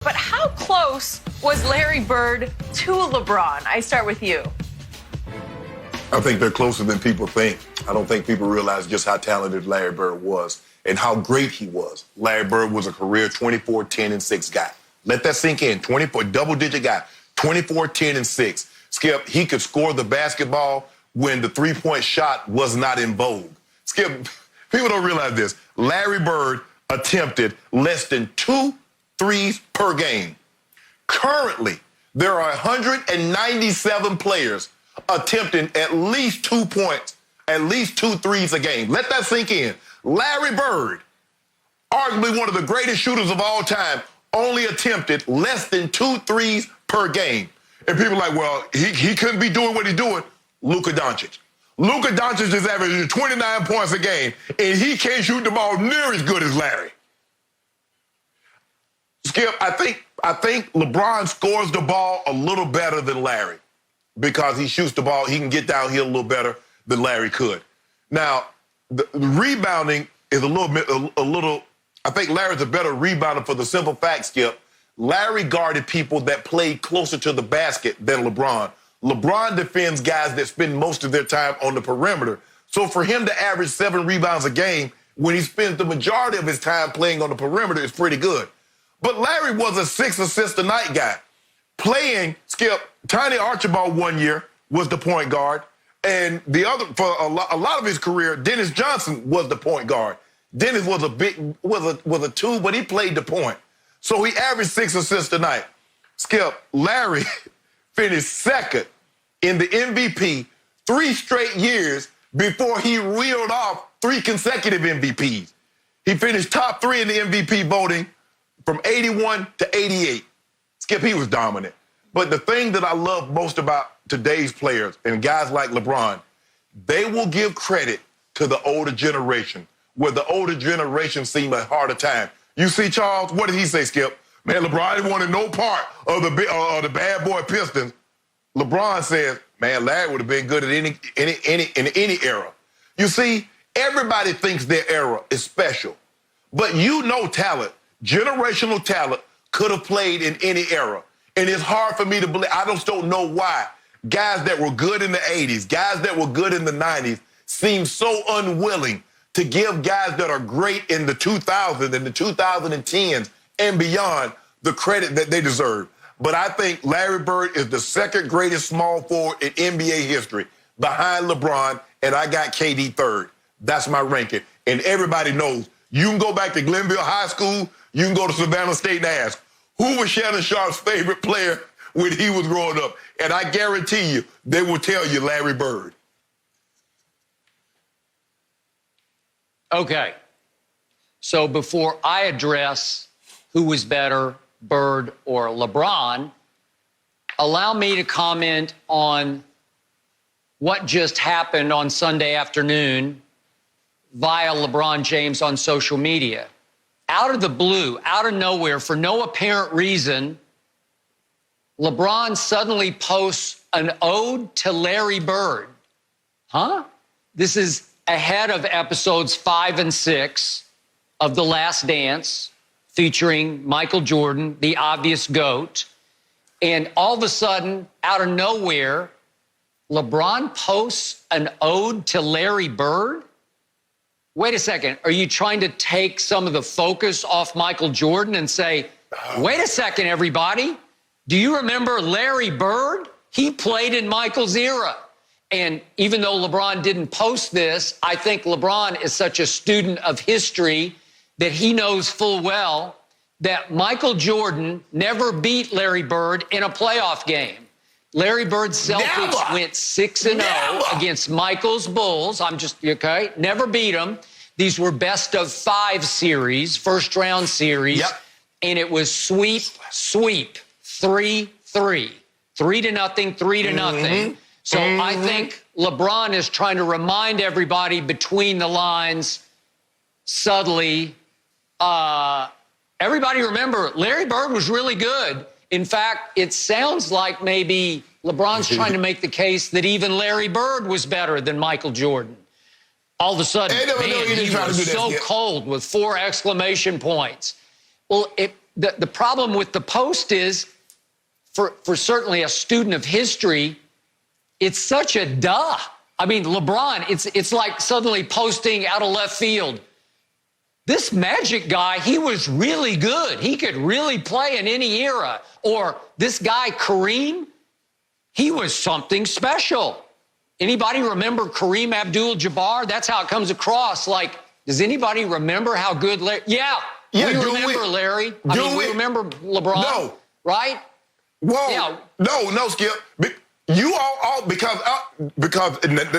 But how close was Larry Bird to LeBron? I start with you. I think they're closer than people think. I don't think people realize just how talented Larry Bird was and how great he was. Larry Bird was a career 24, 10, and 6 guy. Let that sink in. 24, double-digit guy, 24, 10, and 6. Skip, he could score the basketball when the three-point shot was not in vogue. Skip, people don't realize this. Larry Bird attempted less than 2 threes per game. Currently, there are 197 players attempting at least 2 points, at least 2 threes a game. Let that sink in. Larry Bird, arguably one of the greatest shooters of all time, only attempted less than 2 threes per game. And people are like, well, he couldn't be doing what he's doing. Luka Doncic. Luka Doncic is averaging 29 points a game, and he can't shoot the ball near as good as Larry. Skip, I think LeBron scores the ball a little better than Larry because he shoots the ball. He can get downhill a little better than Larry could. Now, the rebounding is a little. I think Larry's a better rebounder for the simple fact, Skip. Larry guarded people that played closer to the basket than LeBron. LeBron defends guys that spend most of their time on the perimeter. So for him to average 7 rebounds a game when he spends the majority of his time playing on the perimeter is pretty good. But Larry was a 6 assist a night guy. Playing, Skip, Tiny Archibald one year was the point guard. And the other, for a lot of his career, Dennis Johnson was the point guard. Dennis was a 2, but he played the point. So he averaged 6 assists a night. Skip, Larry finished second in the MVP 3 straight years before he reeled off 3 consecutive MVPs. He finished top 3 in the MVP voting from 81 to 88. Skip, he was dominant. But the thing that I love most about today's players and guys like LeBron, they will give credit to the older generation, where the older generation seem a harder time. You see, Charles, what did he say, Skip? Man, LeBron wanted no part of the bad boy Pistons. LeBron says, man, Larry would have been good at in any era. You see, everybody thinks their era is special. But you know talent, generational talent, could have played in any era. And it's hard for me to believe. I just don't know why guys that were good in the 80s, guys that were good in the 90s, seem so unwilling to give guys that are great in the 2000s and the 2010s and beyond the credit that they deserve. But I think Larry Bird is the second greatest small forward in NBA history, behind LeBron, and I got KD third. That's my ranking. And everybody knows. You can go back to Glenville High School, you can go to Savannah State and ask, who was Shannon Sharpe's favorite player when he was growing up? And I guarantee you, they will tell you Larry Bird. Okay. So before I address who was better, Bird or LeBron, allow me to comment on what just happened on Sunday afternoon via LeBron James on social media. Out of the blue, out of nowhere, for no apparent reason, LeBron suddenly posts an ode to Larry Bird. Huh? This is ahead of episodes 5 and 6 of The Last Dance, featuring Michael Jordan, the obvious GOAT. And all of a sudden, out of nowhere, LeBron posts an ode to Larry Bird? Wait a second, are you trying to take some of the focus off Michael Jordan and say, wait a second, everybody, do you remember Larry Bird? He played in Michael's era. And even though LeBron didn't post this, I think LeBron is such a student of history that he knows full well that Michael Jordan never beat Larry Bird in a playoff game. Larry Bird's Celtics went 6-0 against Michael's Bulls. Never beat them. These were best of 5 series, first round series. Yep. And it was sweep, 3-3. 3-0, 3-0. So I think LeBron is trying to remind everybody between the lines subtly, everybody remember, Larry Bird was really good. In fact, it sounds like maybe LeBron's trying to make the case that even Larry Bird was better than Michael Jordan. All of a sudden, he was so cold with 4 exclamation points. Well, the problem with the post is, for certainly a student of history, it's such a duh. I mean, LeBron, it's like suddenly posting out of left field. This Magic guy, he was really good. He could really play in any era. Or this guy, Kareem, he was something special. Anybody remember Kareem Abdul-Jabbar? That's how it comes across. Like, does anybody remember how good Larry? Yeah, we remember Larry. We remember LeBron. No. Right? Whoa. Yeah. No, Skip. You all because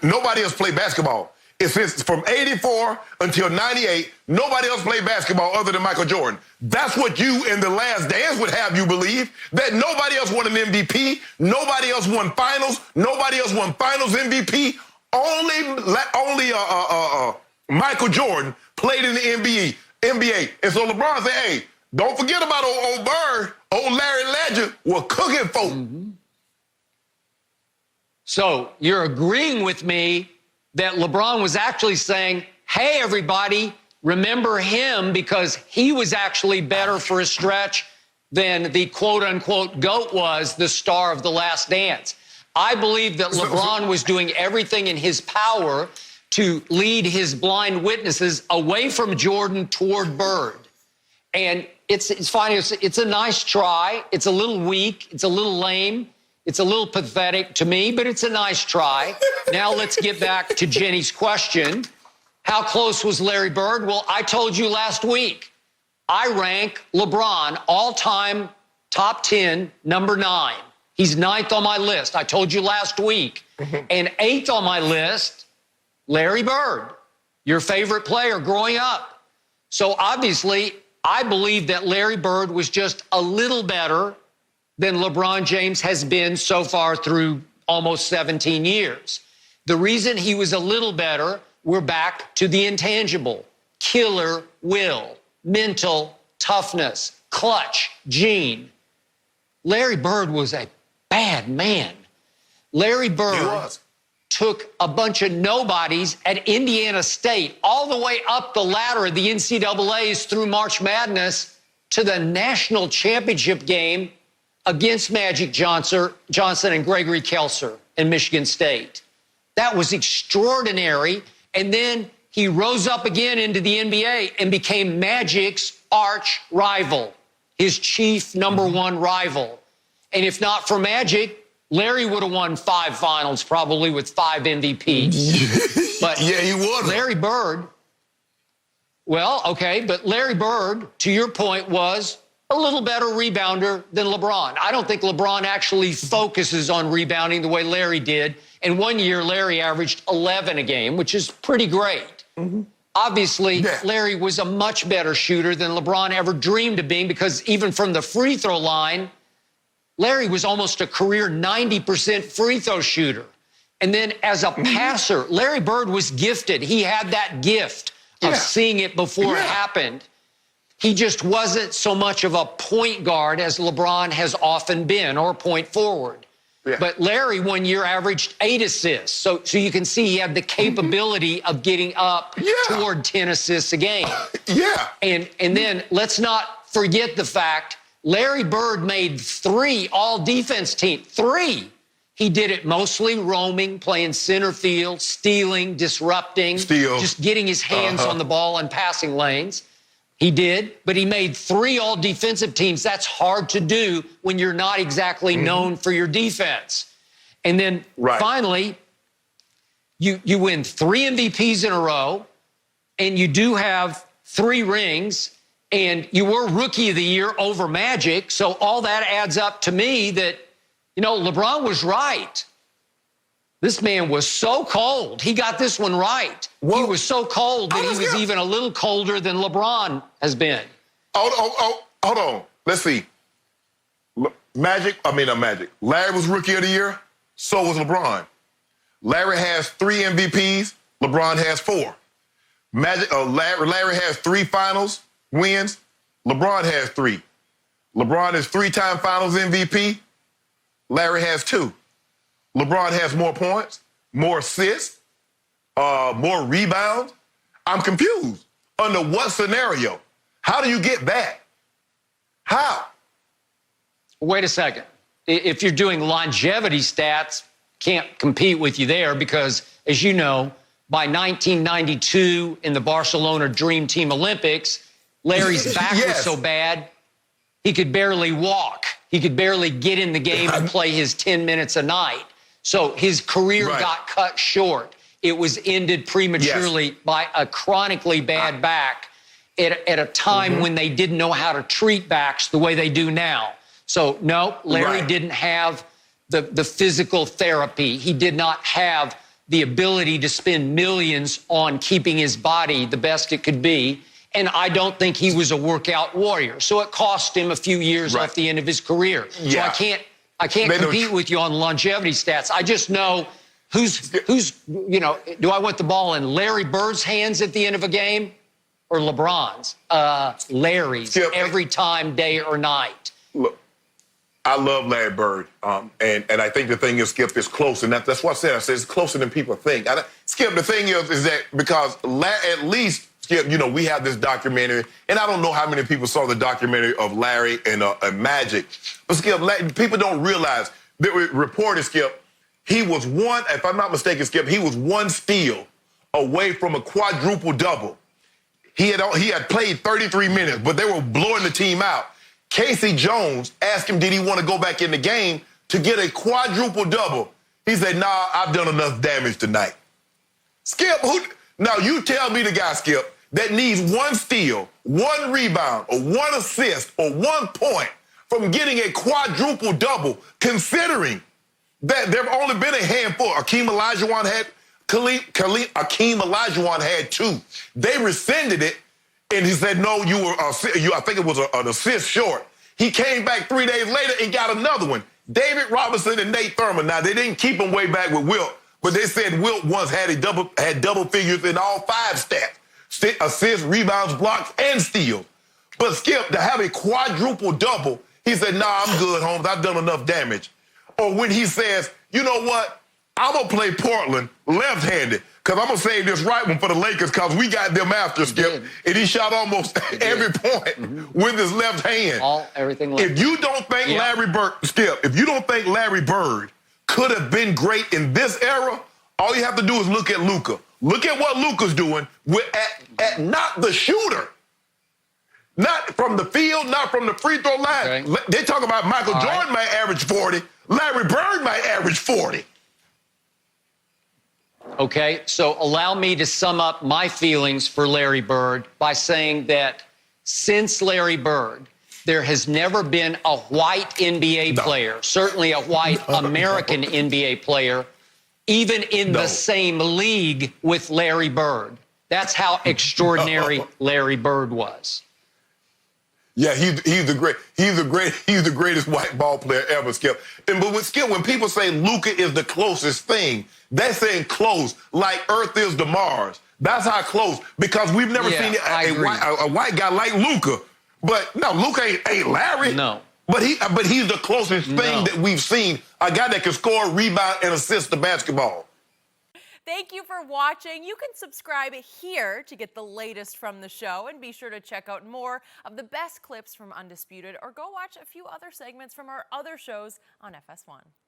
nobody else played basketball. Since from 84 until 98, nobody else played basketball other than Michael Jordan. That's what you in The Last Dance would have you believe, that nobody else won an MVP, nobody else won finals, nobody else won finals MVP. Only Michael Jordan played in the NBA. And so LeBron said, hey, don't forget about old Bird, old Larry Legend was cooking folk. Mm-hmm. So you're agreeing with me that LeBron was actually saying, hey, everybody, remember him because he was actually better for a stretch than the quote-unquote GOAT was, the star of The Last Dance. I believe that LeBron was doing everything in his power to lead his blind witnesses away from Jordan toward Bird. And it's fine. It's a nice try. It's a little weak. It's a little lame. It's a little pathetic to me, but it's a nice try. Now let's get back to Jenny's question. How close was Larry Bird? Well, I told you last week, I rank LeBron all-time top 10, number 9. He's 9th on my list. I told you last week. And 8th on my list, Larry Bird, your favorite player growing up. So obviously, I believe that Larry Bird was just a little better than LeBron James has been so far through almost 17 years. The reason he was a little better, we're back to the intangible. Killer will, mental toughness, clutch, gene. Larry Bird was a bad man. Larry Bird took a bunch of nobodies at Indiana State all the way up the ladder of the NCAAs through March Madness to the national championship game against Magic Johnson and Gregory Kelser in Michigan State. That was extraordinary. And then he rose up again into the NBA and became Magic's arch rival, his chief number 1 rival. And if not for Magic, Larry would have won 5 finals, probably with 5 MVPs. But yeah, he would. Larry Bird, well, okay, but Larry Bird, to your point, was a little better rebounder than LeBron. I don't think LeBron actually focuses on rebounding the way Larry did. And one year, Larry averaged 11 a game, which is pretty great. Obviously, Larry was a much better shooter than LeBron ever dreamed of being, because even from the free throw line, Larry was almost a career 90% free throw shooter. And then as a passer, Larry Bird was gifted. He had that gift of seeing it before it happened. He just wasn't so much of a point guard as LeBron has often been, or point forward. But Larry one year averaged 8 assists. So you can see he had the capability of getting up toward 10 assists a game. And then let's not forget the fact Larry Bird made 3 all-defense teams. 3. He did it mostly roaming, playing center field, stealing, disrupting, just getting his hands on the ball and passing lanes. He did, but he made 3 all-defensive teams. That's hard to do when you're not exactly known for your defense. And then finally, you win 3 MVPs in a row, and you do have 3 rings, and you were Rookie of the Year over Magic. So all that adds up to me that, you know, LeBron was right. This man was so cold. He got this one right. He was so cold that he was even a little colder than LeBron has been. Hold on. Let's see. Larry was Rookie of the Year. So was LeBron. Larry has 3 MVPs. LeBron has 4. Larry has 3 finals wins. LeBron has 3. LeBron is 3-time finals MVP. Larry has 2. LeBron has more points, more assists, more rebounds. I'm confused. Under what scenario? How do you get that? How? Wait a second. If you're doing longevity stats, can't compete with you there because, as you know, by 1992 in the Barcelona Dream Team Olympics, Larry's back was so bad, he could barely walk. He could barely get in the game and play his 10 minutes a night. So his career got cut short. It was ended prematurely by a chronically bad back at a time when they didn't know how to treat backs the way they do now. So, no, Larry didn't have the physical therapy. He did not have the ability to spend millions on keeping his body the best it could be. And I don't think he was a workout warrior. So it cost him a few years off the end of his career. So I can't compete with you on longevity stats. I just know who's do I want the ball in Larry Bird's hands at the end of a game or LeBron's? Larry's every time, day or night. Look, I love Larry Bird, and I think the thing is, Skip, is close, and that's what I said. I said it's closer than people think. Skip, the thing is that because at least, Skip, we have this documentary, and I don't know how many people saw the documentary of Larry and Magic, but Skip, people don't realize that reported, Skip, he was one, if I'm not mistaken, Skip, he was one steal away from a quadruple double. He had played 33 minutes, but they were blowing the team out. Casey Jones asked him, did he want to go back in the game to get a quadruple double? He said, nah, I've done enough damage tonight. Skip, now you tell me the guy, Skip, that needs one steal, one rebound, or one assist, or 1 point from getting a quadruple double, considering that there have only been a handful. Akeem Olajuwon had 2. They rescinded it. And he said, no, I think it was an assist short. He came back 3 days later and got another one. David Robinson and Nate Thurman. Now, they didn't keep him way back with Wilt, but they said Wilt once had double figures in all 5 stats. Assists, rebounds, blocks, and steals. But Skip, to have a quadruple double, he said, nah, I'm good, Holmes. I've done enough damage. Or when he says, you know what? I'm going to play Portland left-handed because I'm going to save this right one for the Lakers because we got them after, Skip. And he shot almost every point with his left hand. Everything left. If you don't think Larry Bird, Skip, if you don't think Larry Bird could have been great in this era, all you have to do is look at Luka. Look at what Luka's doing at not the shooter. Not from the field, not from the free throw line. Okay. They talk about Michael Jordan might average 40. Larry Bird might average 40. Okay, so allow me to sum up my feelings for Larry Bird by saying that since Larry Bird, there has never been a white NBA player, certainly a white American NBA player, even in the same league with Larry Bird. That's how extraordinary Larry Bird was. Yeah, he's the greatest white ball player ever, Skip. But with Skip, when people say Luka is the closest thing, they're saying close like Earth is to Mars. That's how close, because we've never seen a white guy like Luka. But no, Luka ain't Larry. No. But he's the closest thing that we've seen, a guy that can score, rebound, and assist the basketball. Thank you for watching. You can subscribe here to get the latest from the show, and be sure to check out more of the best clips from Undisputed, or go watch a few other segments from our other shows on FS1.